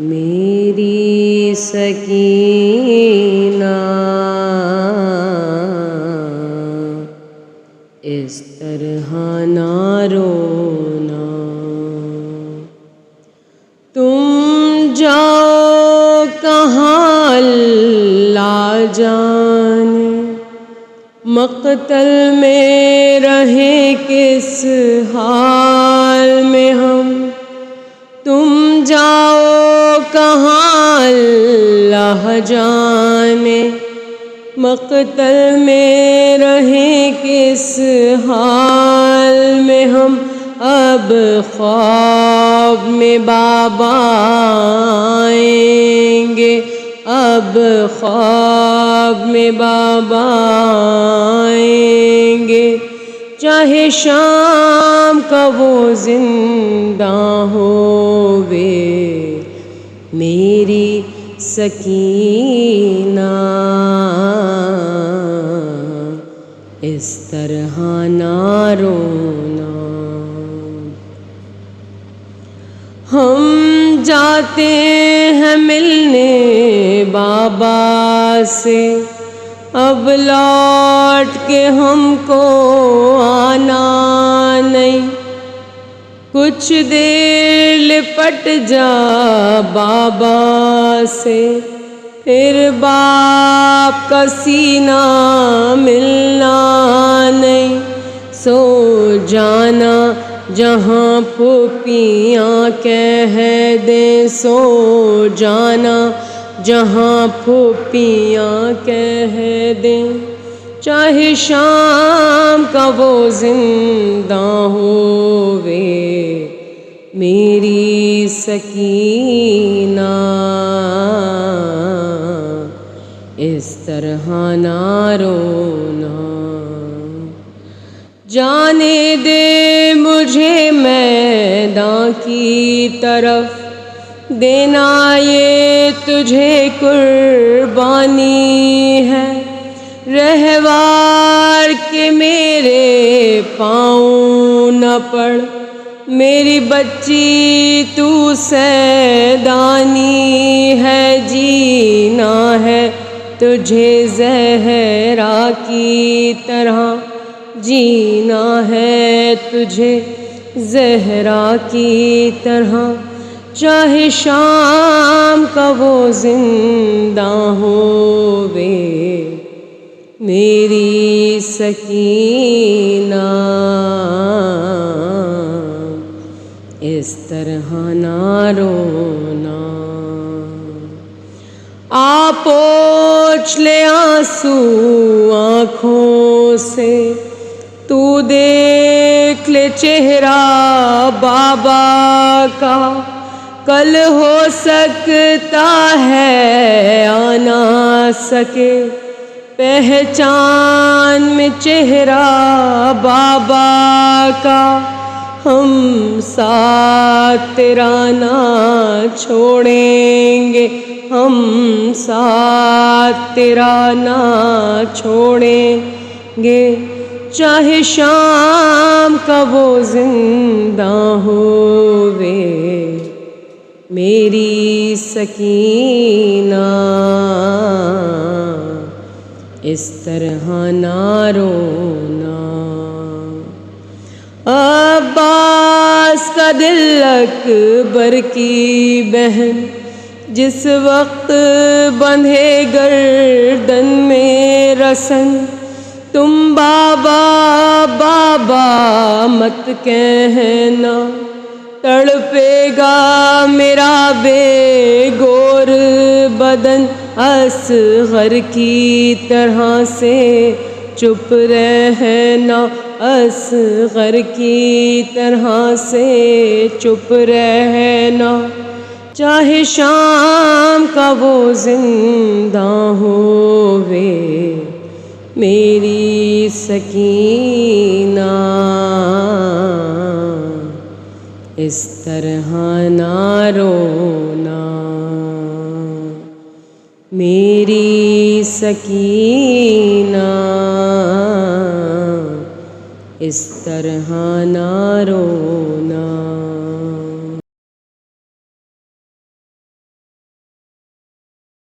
میری سکینہ اس طرح نہ رونا، تم جاؤ کہاں اللہ جانے، مقتل میں رہے کس حال میں ہم، تم جاؤ کہاں اللہ جانے، مقتل میں رہیں کس حال میں ہم، اب خواب میں بابا آئیں گے، اب خواب میں بابا آئیں گے، چاہے شام کا وہ زندہ ہووے، میری سکینہ اس طرح نہ رونا۔ ہم جاتے ہیں ملنے بابا سے، اب لوٹ کے ہم کو آنا نہیں، کچھ دیر لپٹ جا بابا سے، پھر باپ کا سینہ ملنا نہیں، سو جانا جہاں پھوپھیاں کہہ دیں، سو جانا جہاں پھوپھیاں کہہ دیں، چاہے شام کا وہ زندہ ہووے، میری سکینہ اس طرح نہ رونا۔ جانے دے مجھے میدان کی طرف، دینا یہ تجھے قربانی ہے، رہوار کے میرے پاؤں نہ پڑ، میری بچی تو سیدانی ہے، جینا ہے تجھے زہرا کی طرح، جینا ہے تجھے زہرا کی طرح، چاہے شام کا وہ زندہ ہووے، میری سکینہ اس طرح نہ رونا۔ آ پوچھ لے آنسو آنکھوں سے، تو دیکھ لے چہرہ بابا کا، کل ہو سکتا ہے آ نہ سکے، پہچان میں چہرہ بابا کا، ہم ساتھ تیرا نہ چھوڑیں گے، ہم ساتھ تیرا نہ چھوڑیں گے، چاہے شام کا وہ زندہ ہووے، میری سکینہ اس طرح نہ رونا۔ عباس کا دل اکبر کی بہن، جس وقت بندھے گردن میں رسن، تم بابا بابا مت کہنا، تڑپے گا میرا بے گور بدن، اصغر کی طرح سے چپ رہنا، اصغر کی طرح سے چپ رہنا، چاہے شام کا وہ زندہ ہووے، میری سکینہ اس طرح نہ رونا، میری سکینہ اس طرح نہ رونا۔